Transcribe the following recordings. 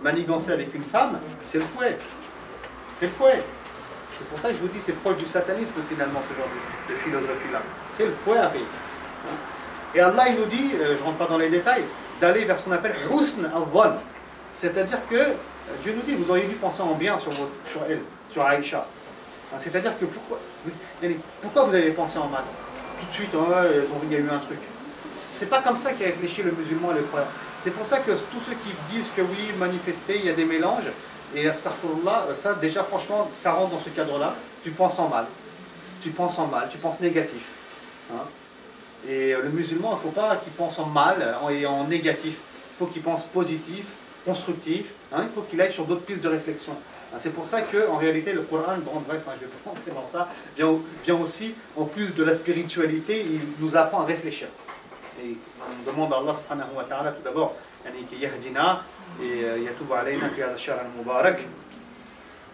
Manigancer avec une femme, c'est le fouet. C'est le fouet. C'est pour ça que je vous dis c'est proche du satanisme finalement ce genre de philosophie-là. C'est le fouet à rire. Et Allah il nous dit, je ne rentre pas dans les détails, d'aller vers ce qu'on appelle husn al-dhann. C'est-à-dire que Dieu nous dit, vous auriez dû penser en bien sur elle, sur Aïcha. C'est-à-dire que pourquoi vous avez pensé en mal? Tout de suite, il y a eu un truc. C'est pas comme ça qu'a réfléchi le musulman et le croyant. C'est pour ça que tous ceux qui disent que oui, manifester, il y a des mélanges, et astaghfirullah, ça déjà franchement, ça rentre dans ce cadre-là, tu penses en mal. Tu penses en mal, tu penses négatif. Et le musulman, il ne faut pas qu'il pense en mal et en négatif. Il faut qu'il pense positif, constructif. Il faut qu'il aille sur d'autres pistes de réflexion. C'est pour ça qu'en réalité, le Coran, bref, je ne vais pas rentrer dans ça, vient aussi, en plus de la spiritualité, il nous apprend à réfléchir. Et on demande à Allah subhanahu wa ta'ala tout d'abord qu'il yahdina et yatub alayna fi hadha ash-shahr al-mubarak,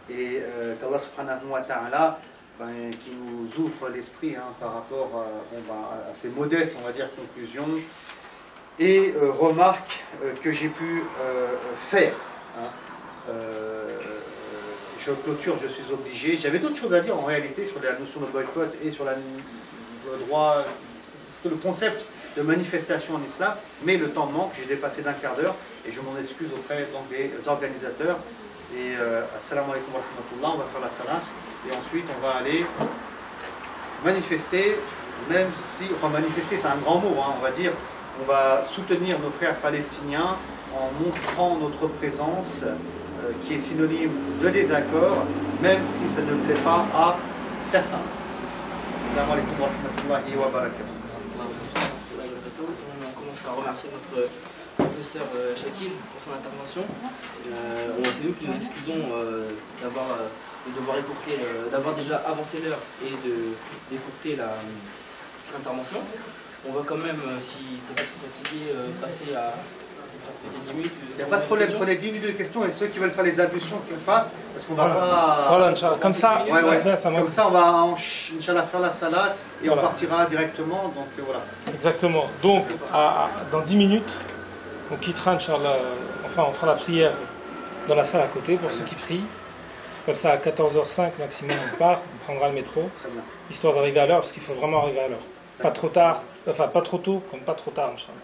et qu'Allah subhanahu wa ta'ala qui nous ouvre l'esprit par rapport à ces modestes, on va dire, conclusions et remarques que j'ai pu faire. Je clôture, je suis obligé. J'avais d'autres choses à dire en réalité sur la notion de boycott et sur le droit, le concept de manifestation en islam, mais le temps manque, j'ai dépassé d'un quart d'heure et je m'en excuse auprès des organisateurs. Et assalamu alaikum wa rahmatullah, on va faire la salat et ensuite on va aller manifester, même si, enfin manifester c'est un grand mot, on va dire, on va soutenir nos frères palestiniens en montrant notre présence qui est synonyme de désaccord, même si ça ne plaît pas à certains. Assalamu alaikum wa rahmatullahi wa barakatuh. On commence par remercier notre professeur Shakil pour son intervention. C'est nous qui nous excusons d'avoir déjà avancé l'heure et d'écourter l'intervention. On va quand même, si tu n'es pas trop fatigué, passer à peut-être 10 minutes. Il n'y a pas de problème, prenez 10 minutes de questions et ceux qui veulent faire les ablutions qu'ils le fassent, parce qu'on va pas... Voilà, Inch'Allah. Comme ça, comme ça on va Inch'Allah faire la salat et on partira directement, donc voilà. Exactement. Donc, dans 10 minutes, on quittera Inch'Allah, enfin on fera la prière dans la salle à côté pour ceux qui prient. Comme ça, à 14h05 maximum, on part, on prendra le métro, histoire d'arriver à l'heure, parce qu'il faut vraiment arriver à l'heure. Pas trop tard, enfin pas trop tôt, comme pas trop tard, Inch'Allah.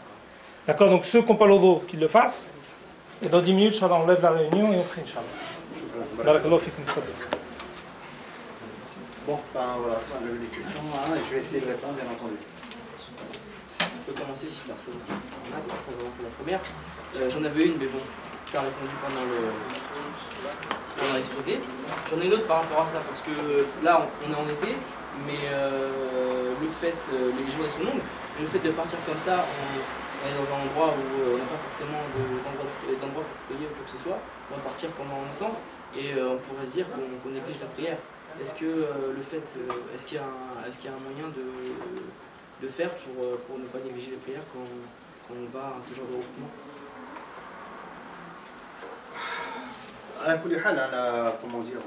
D'accord, donc ceux qui n'ont pas l'odo, qu'ils le fassent. Et dans 10 minutes, Inch'Allah, on lève la réunion et on prie, Inch'Allah. Barakallahu fikum. Bon, voilà, si vous avez des questions, je vais essayer de répondre, bien entendu. Je peux commencer si personne. Ça va lancer la première. J'en avais une, mais bon, tu as répondu pendant l'exposé. J'en ai une autre par rapport à ça, parce que là, on est en été, mais le fait, les journées sont longues, le fait de partir comme ça, on est dans un endroit où on n'a pas forcément d'endroit pour prier ou quoi que ce soit, on va partir pendant longtemps, et on pourrait se dire qu'on néglige la prière. Est-ce que est-ce qu'il y a un moyen de faire pour ne pas négliger les prières quand on va à ce genre de regroupement? Comment dire,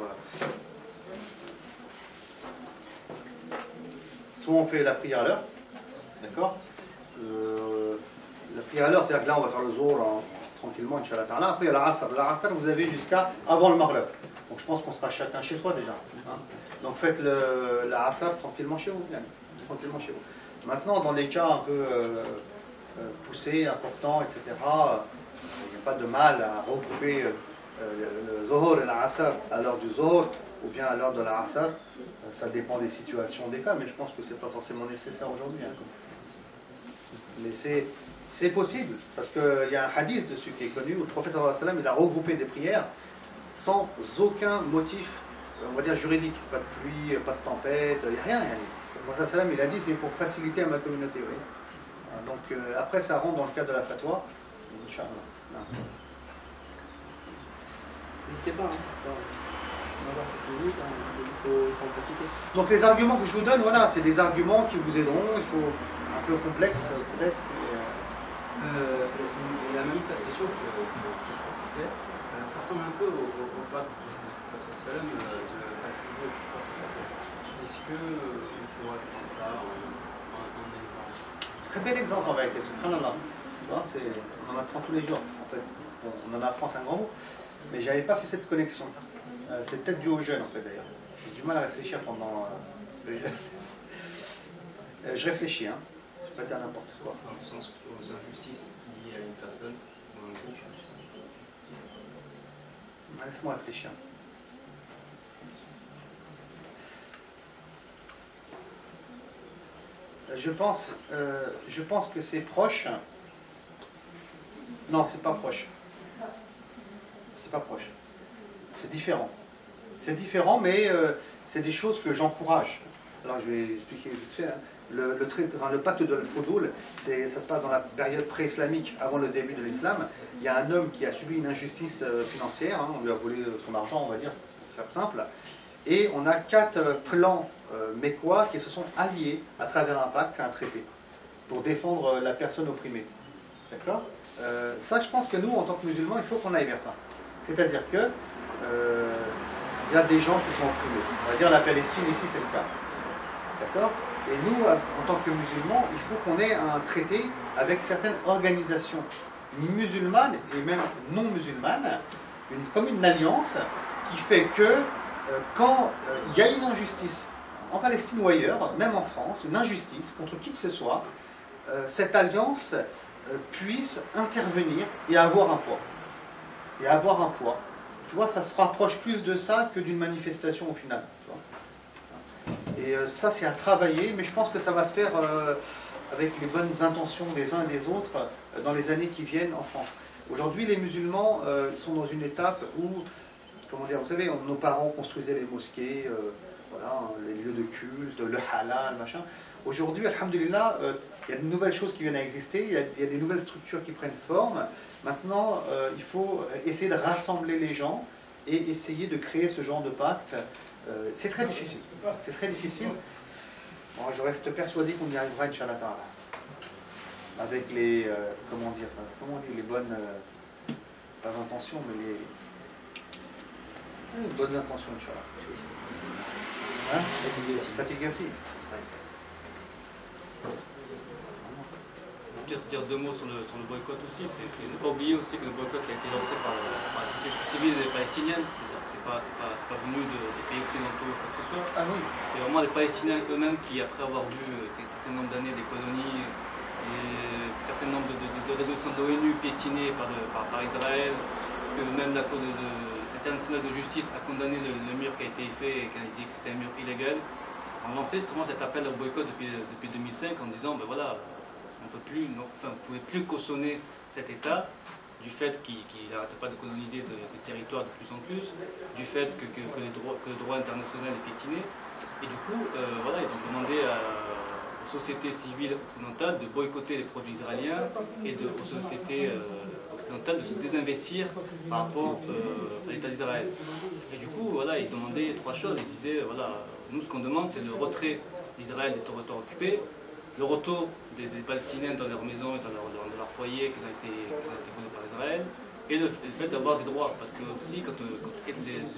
soit on fait la prière à l'heure, d'accord, la prière à l'heure, c'est-à-dire que là on va faire le zohr tranquillement, Inch'Allah ta'ala. Après il y a la asr. La asr, vous avez jusqu'à avant le maghrib. Donc je pense qu'on sera chacun chez soi déjà. Donc faites la asr tranquillement chez vous. Tranquillement chez vous. Maintenant, dans les cas un peu poussés, importants, etc., il n'y a pas de mal à regrouper le zohr et la asr à l'heure du zohr ou bien à l'heure de la asr. Ça dépend des situations, des cas, mais je pense que ce n'est pas forcément nécessaire aujourd'hui. Mais c'est possible, parce qu'il y a un hadith dessus qui est connu, où le prophète sallallahu alayhi wa sallam, il a regroupé des prières sans aucun motif, on va dire juridique. Pas de pluie, pas de tempête, il n'y a rien. Le prophète sallallahu alayhi wa sallam, il a dit c'est pour faciliter à ma communauté. Donc après ça rentre dans le cadre de la fatwa. Inch'Allah. N'hésitez pas, il faut en profiter. Donc les arguments que je vous donne, voilà, c'est des arguments qui vous aideront, il faut un peu complexe peut-être. La manifestation qui satisfait, ça ressemble un peu au pape Salam de Al-Foucault, je crois que ça s'appelle. Est-ce qu'on pourrait prendre ça en exemple? Très bel exemple en vérité, subhanallah. On en apprend tous les jours en fait. bon, on en apprend, c'est un grand mot, mais j'avais pas fait cette connexion. C'est peut-être dû au jeûne en fait d'ailleurs. J'ai du mal à réfléchir pendant le jeûne. Je réfléchis, hein. Je peux pas dire n'importe quoi. Dans le sens aux injustices liées à une personne ou à un groupe. Laisse-moi réfléchir. Je pense que c'est proche. Non, c'est pas proche. C'est pas proche. C'est différent. C'est différent, mais c'est des choses que j'encourage. Alors je vais expliquer vite fait. Hein. Le pacte de Al-Fudul, ça se passe dans la période pré-islamique, avant le début de l'islam. Il y a un homme qui a subi une injustice financière, hein, on lui a volé son argent, on va dire, pour faire simple. Et on a 4 clans mécois qui se sont alliés à travers un pacte, un traité, pour défendre la personne opprimée. D'accord ? Ça, je pense que nous, en tant que musulmans, il faut qu'on aille vers ça. C'est-à-dire que il y a des gens qui sont opprimés. On va dire la Palestine, ici, c'est le cas. D'accord ? Et nous, en tant que musulmans, il faut qu'on ait un traité avec certaines organisations musulmanes et même non musulmanes, comme une alliance qui fait que quand il y a une injustice en Palestine ou ailleurs, même en France, une injustice contre qui que ce soit, cette alliance puisse intervenir et avoir un poids. Et avoir un poids. Tu vois, ça se rapproche plus de ça que d'une manifestation au final. Tu vois. Et ça, c'est à travailler, mais je pense que ça va se faire avec les bonnes intentions des uns et des autres dans les années qui viennent en France. Aujourd'hui, les musulmans, ils sont dans une étape où, comment dire, vous savez, nos parents construisaient les mosquées, voilà, les lieux de culte, le halal, machin. Aujourd'hui, alhamdulillah, il y a de nouvelles choses qui viennent à exister, il y a des nouvelles structures qui prennent forme. Maintenant, il faut essayer de rassembler les gens et essayer de créer ce genre de pacte. C'est très difficile. C'est très difficile. Bon, je reste persuadé qu'on y arrivera, Inch'Allah ta'ala. Avec les, comment dire, les bonnes, pas intentions, mais les bonnes intentions, Inch'Allah. Hein? Fatigué aussi. Dire 2 mots sur le boycott aussi. Il ne faut pas oublier aussi que le boycott a été lancé par la société civile palestinienne. C'est-à-dire que c'est pas venu des pays occidentaux ou quoi que ce soit. Ah oui. C'est vraiment les Palestiniens eux-mêmes qui, après avoir vu un certain nombre d'années des colonies et un certain nombre de résolutions de l'ONU piétinées par Israël, que même la Cour internationale de justice a condamné le mur qui a été fait et qui a dit que c'était un mur illégal, ont lancé justement cet appel au boycott depuis 2005 en disant ben voilà, vous ne pouvez plus cautionner cet État du fait qu'il n'arrête pas de coloniser des territoires de plus en plus, du fait que le droit international est piétiné. Et du coup, voilà, ils ont demandé aux sociétés civiles occidentales de boycotter les produits israéliens et aux sociétés occidentales de se désinvestir par rapport à l'État d'Israël. Et du coup, voilà, ils demandaient 3 choses. Ils disaient, voilà, nous ce qu'on demande c'est le retrait d'Israël des territoires occupés, le retour des Palestiniens dans leurs maisons et dans leur foyer qui ont été volés par Israël, et le fait d'avoir des droits. Parce que aussi, quand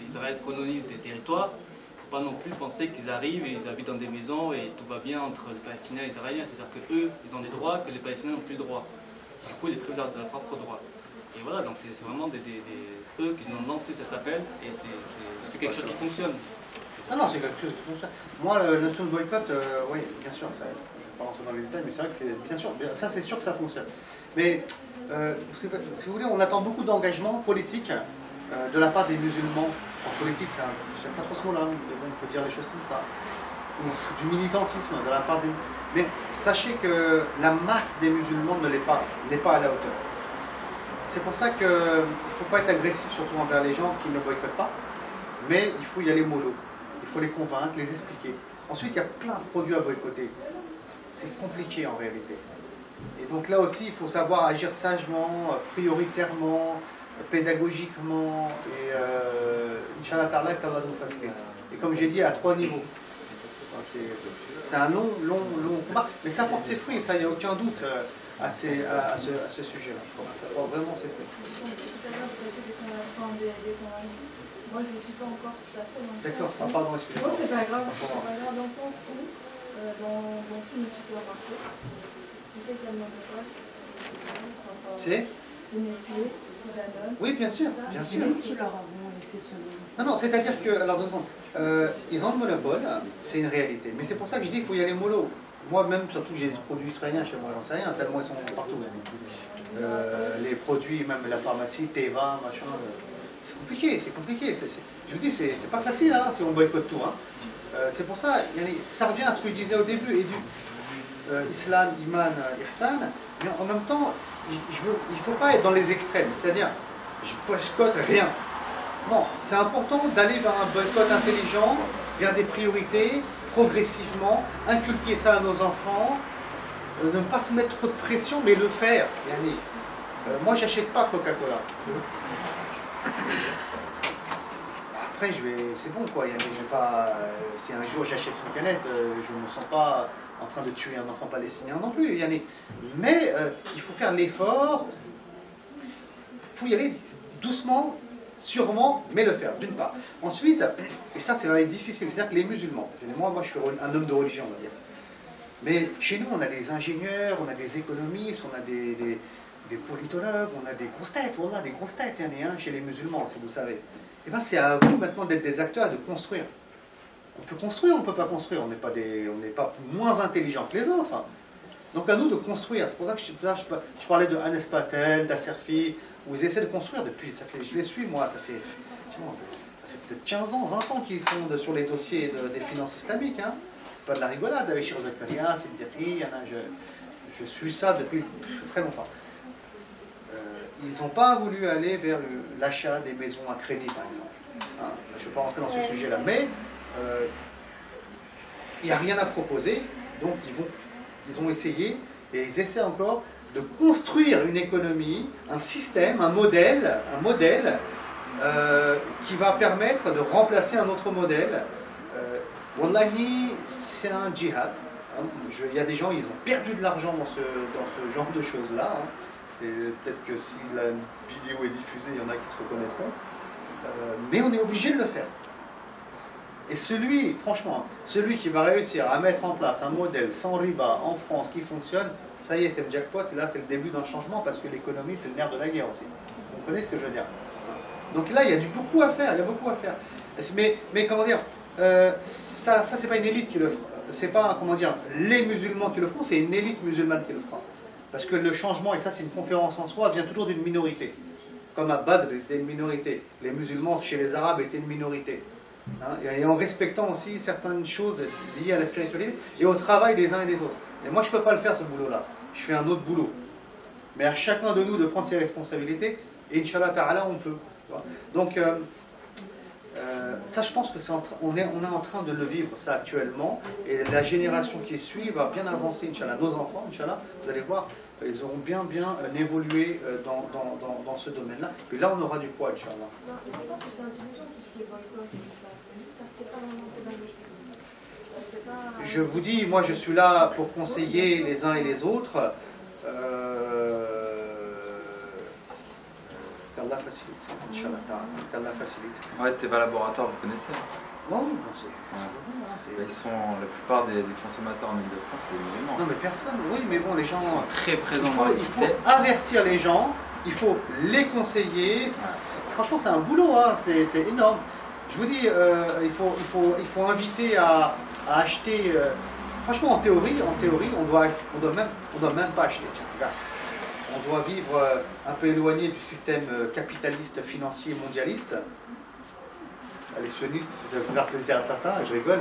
Israël colonise des territoires, il ne faut pas non plus penser qu'ils arrivent et ils habitent dans des maisons et tout va bien entre les Palestiniens et les Israéliens. C'est-à-dire qu'eux, ils ont des droits que les Palestiniens n'ont plus le droit. Du coup, ils privent de leurs propres droits. Et voilà, donc c'est vraiment eux qui ont lancé cet appel, et c'est quelque chose qui fonctionne. Non, c'est quelque chose qui fonctionne. Moi, la notion de boycott, oui, bien sûr, ça, je ne vais pas rentrer dans les détails, mais c'est vrai que c'est bien sûr, ça c'est sûr que ça fonctionne. Mais si vous voulez, on attend beaucoup d'engagement politique de la part des musulmans. En politique, j'aime pas trop ce mot-là, mais bon, on peut dire des choses comme ça. Ou du militantisme de la part des... Mais sachez que la masse des musulmans n'est pas à la hauteur. C'est pour ça qu'il ne faut pas être agressif, surtout envers les gens qui ne boycottent pas, mais il faut y aller mollo. Il faut les convaincre, les expliquer. Ensuite, il y a plein de produits à boycotter. C'est compliqué en réalité. Et donc là aussi, il faut savoir agir sagement, prioritairement, pédagogiquement, et Inch'Allah ta'ala, ça va nous faciliter. Et comme j'ai dit, à 3 niveaux. C'est un long combat, mais ça porte ses fruits, ça, il n'y a aucun doute à ce sujet-là. Ça porte vraiment ses fruits. Moi, je ne suis pas encore tout à fait dans le D'accord, sens où... pardon, excusez-moi. Non, c'est pas grave, dans le sens où, dans tous les supermarchés, tu sais quel nom de poste, C'est Nestlé, Danone. Oui, bien sûr, Ça, bien c'est sûr. nous qui leur avons laissé ce nom. Non, non, c'est-à-dire que, alors 2 secondes, ils ont le monopole, c'est une réalité. Mais c'est pour ça que je dis qu'il faut y aller mollo. Moi-même, surtout que j'ai des produits israéliens chez moi, j'en sais rien, tellement ils sont partout. Les produits, même la pharmacie, Teva, machin, c'est compliqué, c'est compliqué. Je vous dis, c'est pas facile hein, si on boycotte tout. Hein. C'est pour ça, ça revient à ce que je disais au début, et Islam, Iman, Ihsan, mais en même temps, il ne faut pas être dans les extrêmes, c'est-à-dire, je boycotte rien. Non, c'est important d'aller vers un boycott intelligent, vers des priorités, progressivement, inculquer ça à nos enfants, ne pas se mettre trop de pression, mais le faire. Moi, j'achète pas Coca-Cola. Après, c'est bon quoi. Si un jour j'achète une canette, je ne me sens pas en train de tuer un enfant palestinien non plus. Mais il faut faire l'effort. Il faut y aller doucement, sûrement, mais le faire, d'une part. Ensuite, et ça c'est difficile, c'est-à-dire que les musulmans, moi je suis un homme de religion, on va dire. Mais chez nous, on a des ingénieurs, on a des économistes, on a des politologues, on a des grosses têtes, voilà, des grosses têtes, il y en a un chez les musulmans, si vous savez. Et bien c'est à vous maintenant d'être des acteurs et de construire. On peut construire, on ne peut pas construire, on n'est pas moins intelligents que les autres. Donc à nous de construire. C'est pour ça que je parlais de Hannes Patel, d'Asserfi, où ils essaient de construire depuis, je les suis moi, ça fait peut-être 15 ans, 20 ans qu'ils sont sur les dossiers des finances islamiques. Hein. C'est pas de la rigolade avec Shir Zakaria, Siddiqui, je suis ça depuis très longtemps. Ils n'ont pas voulu aller vers l'achat des maisons à crédit, par exemple. Hein, je ne vais pas rentrer dans ce sujet-là, mais il n'y a rien à proposer, donc ils ont essayé, et ils essaient encore de construire une économie, un système, un modèle qui va permettre de remplacer un autre modèle. Wallahi, c'est un djihad. Il y a des gens, ils ont perdu de l'argent dans ce genre de choses-là. Hein. Et peut-être que si la vidéo est diffusée, il y en a qui se reconnaîtront. Mais on est obligé de le faire. Et franchement, celui qui va réussir à mettre en place un modèle sans riba en France qui fonctionne, ça y est, c'est le jackpot, et là c'est le début d'un changement, parce que l'économie c'est le nerf de la guerre aussi. Vous comprenez ce que je veux dire? Donc là, il y a beaucoup à faire, Mais comment dire, ça c'est pas une élite qui le fera. C'est pas, comment dire, les musulmans qui le feront, c'est une élite musulmane qui le fera. Parce que le changement, et ça c'est une conférence en soi, vient toujours d'une minorité. Comme à Badr, c'était une minorité. Les musulmans chez les Arabes étaient une minorité. Hein, et en respectant aussi certaines choses liées à la spiritualité et au travail des uns et des autres. Et moi je ne peux pas le faire ce boulot-là. Je fais un autre boulot. Mais à chacun de nous de prendre ses responsabilités, et Inch'Allah Ta'ala on peut. Donc ça je pense que on est en train de le vivre ça actuellement, et la génération qui suit va bien avancer, Inch'Allah. Nos enfants, Inch'Allah, vous allez voir, ils auront bien évolué dans ce domaine-là. Et là on aura du poids, Inch'Allah. Je pense que c'est intelligent tout ce qui est boycott et tout ça. Mais ça ne se fait pas vraiment pédagogique. Je vous dis, moi je suis là pour conseiller les uns et les autres. Qu'Allah facilite, Inch'Allah, qu'Allah facilite. Ouais, tes laboratoires, vous connaissez? Non, Ils sont, la plupart des consommateurs en Ile-de-France, c'est des musulmans. Non, mais personne, oui, mais bon, les gens... Ils sont très présents dans les cités. Il faut avertir les gens, il faut les conseiller. Franchement, c'est un boulot, hein, c'est énorme. Je vous dis, il faut inviter à acheter... franchement, en théorie, on doit même pas acheter. Tiens, regarde. On doit vivre un peu éloigné du système capitaliste, financier, mondialiste. Les sionistes, ça doit faire plaisir à certains, je rigole.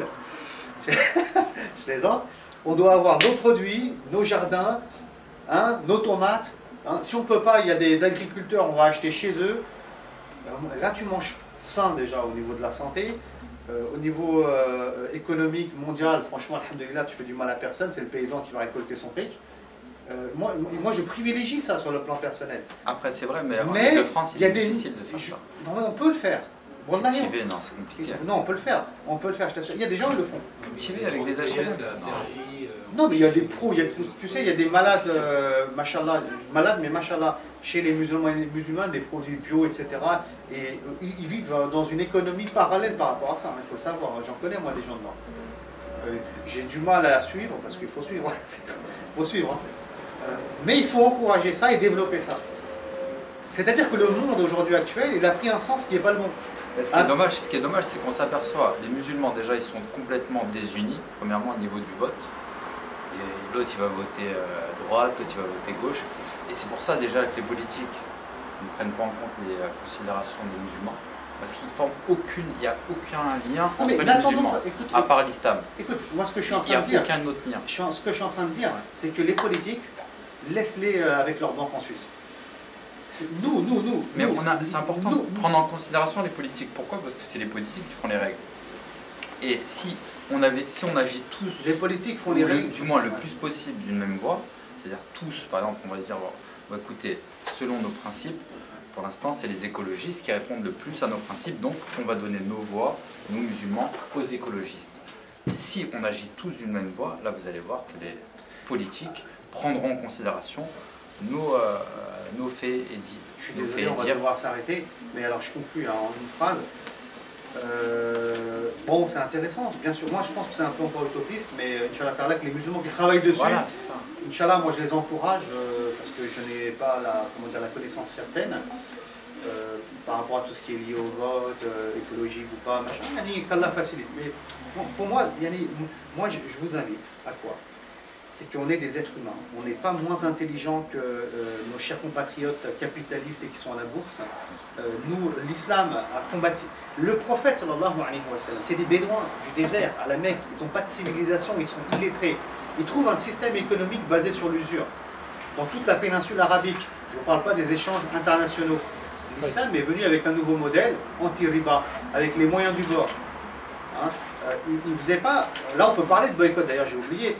Je plaisante. On doit avoir nos produits, nos jardins, hein, nos tomates. Hein. Si on ne peut pas, il y a des agriculteurs, on va acheter chez eux. Là, tu manges sain déjà au niveau de la santé. Au niveau économique, mondial, franchement, alhamdoulilah, tu fais du mal à personne, c'est le paysan qui va récolter son fric. Moi, je privilégie ça sur le plan personnel. Après, c'est vrai, mais en Ile-de-France, il est difficile de faire ça. Non, on peut le faire. Cultiver, non, c'est compliqué. Non, on peut le faire, je t'assure. Il y a des gens qui le font. Cultiver avec des agents. Non, mais il y a des pros, tu sais, il y a des malades, machallah, mais machallah, chez les musulmans, des produits bio, etc. Et ils vivent dans une économie parallèle par rapport à ça, il faut le savoir. J'en connais, moi, des gens dedans. J'ai du mal à suivre, parce qu'il faut suivre. Il faut suivre. Mais il faut encourager ça et développer ça. C'est-à-dire que le monde aujourd'hui actuel, il a pris un sens qui n'est pas le bon. Ce qui est dommage, c'est qu'on s'aperçoit, les musulmans déjà ils sont complètement désunis, premièrement au niveau du vote. Et l'autre il va voter droite, l'autre il va voter gauche. Et c'est pour ça déjà que les politiques ne prennent pas en compte les considérations des musulmans. Parce qu'il n'y a aucun lien entre les musulmans, à part l'islam. Écoute, moi ce que je suis en train de dire, il n'y a aucun autre lien. Ce que je suis en train de dire, c'est que les politiques, laisse-les avec leur banque en Suisse. Nous. Mais c'est important de prendre en considération les politiques. Pourquoi? Parce que c'est les politiques qui font les règles. Et si on agit tous, les politiques font les règles, du moins le plus possible d'une même voie, c'est-à-dire tous, par exemple, on va dire, bon, écoutez, selon nos principes, pour l'instant, c'est les écologistes qui répondent le plus à nos principes, donc on va donner nos voix, nous musulmans, aux écologistes. Si on agit tous d'une même voie, là vous allez voir que les politiques prendront en considération nos faits et dits. Je suis désolé, on va devoir s'arrêter, mais alors je conclus en une phrase. Bon, c'est intéressant, bien sûr. Moi, je pense que c'est un peu encore utopiste, mais Inch'Allah, que les musulmans qui travaillent dessus, voilà, Inch'Allah, moi je les encourage parce que je n'ai pas la connaissance certaine par rapport à tout ce qui est lié au vote, écologique ou pas, machin. Qu'Allah facilite. Mais bon, pour moi, moi je vous invite à quoi? C'est qu'on est des êtres humains. On n'est pas moins intelligents que nos chers compatriotes capitalistes et qui sont à la bourse. Nous, l'islam a combattu. Le prophète, sallallahu alayhi wa sallam, c'est des bédouins du désert, à la Mecque. Ils n'ont pas de civilisation, ils sont illettrés. Ils trouvent un système économique basé sur l'usure. Dans toute la péninsule arabique, je ne parle pas des échanges internationaux. L'islam est venu avec un nouveau modèle, anti-riba, avec les moyens du bord. Hein, il faisait pas... Là, on peut parler de boycott, d'ailleurs, j'ai oublié.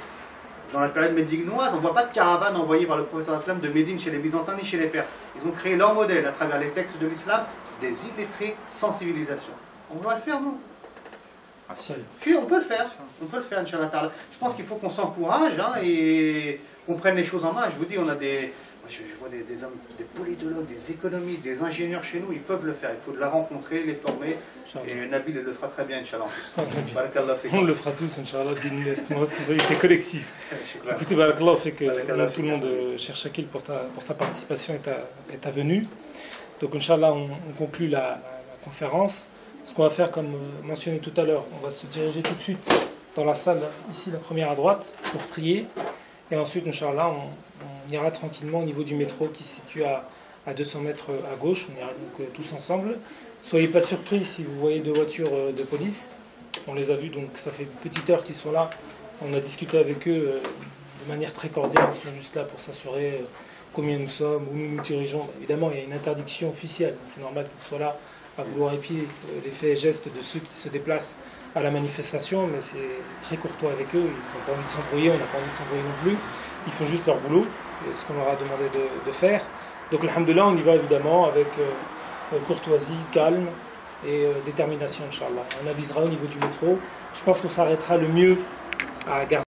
Dans la période médinoise, on ne voit pas de caravane envoyée par le prophète sallam de Médine chez les Byzantins ni chez les Perses. Ils ont créé leur modèle à travers les textes de l'islam, des illettrés sans civilisation. On doit le faire, non? Ah, si. Puis on peut le faire, Inch'Allah Ta'ala. Je pense qu'il faut qu'on s'encourage et qu'on prenne les choses en main. Je vous dis, on a je vois des politologues, des économistes, des ingénieurs chez nous, ils peuvent le faire. Il faut la rencontrer, les former. Et Nabil le fera très bien, Inch'Allah. On le fera tous, Inch'Allah, d'une responsabilité collective. Écoutez, Barakallah fait que tout le monde cherche Shakil pour ta participation et ta venue. Donc, Inch'Allah, on conclut la conférence. Ce qu'on va faire, comme mentionné tout à l'heure, on va se diriger tout de suite dans la salle, ici, la première à droite, pour prier. Et ensuite, Inch'Allah, on ira tranquillement au niveau du métro qui se situe à 200 mètres à gauche. On ira donc tous ensemble. Soyez pas surpris si vous voyez deux voitures de police. On les a vues, donc ça fait une petite heure qu'ils sont là. On a discuté avec eux de manière très cordiale. Ils sont juste là pour s'assurer combien nous sommes, où nous nous dirigeons. Évidemment, il y a une interdiction officielle. C'est normal qu'ils soient là à vouloir épier les faits et gestes de ceux qui se déplacent à la manifestation, mais c'est très courtois avec eux, ils n'ont pas envie de s'embrouiller, on n'a pas envie de s'embrouiller non plus, ils font juste leur boulot, et ce qu'on leur a demandé de faire. Donc alhamdoulilah, on y va évidemment avec courtoisie, calme et détermination, Inch'Allah. On avisera au niveau du métro, je pense qu'on s'arrêtera le mieux à garder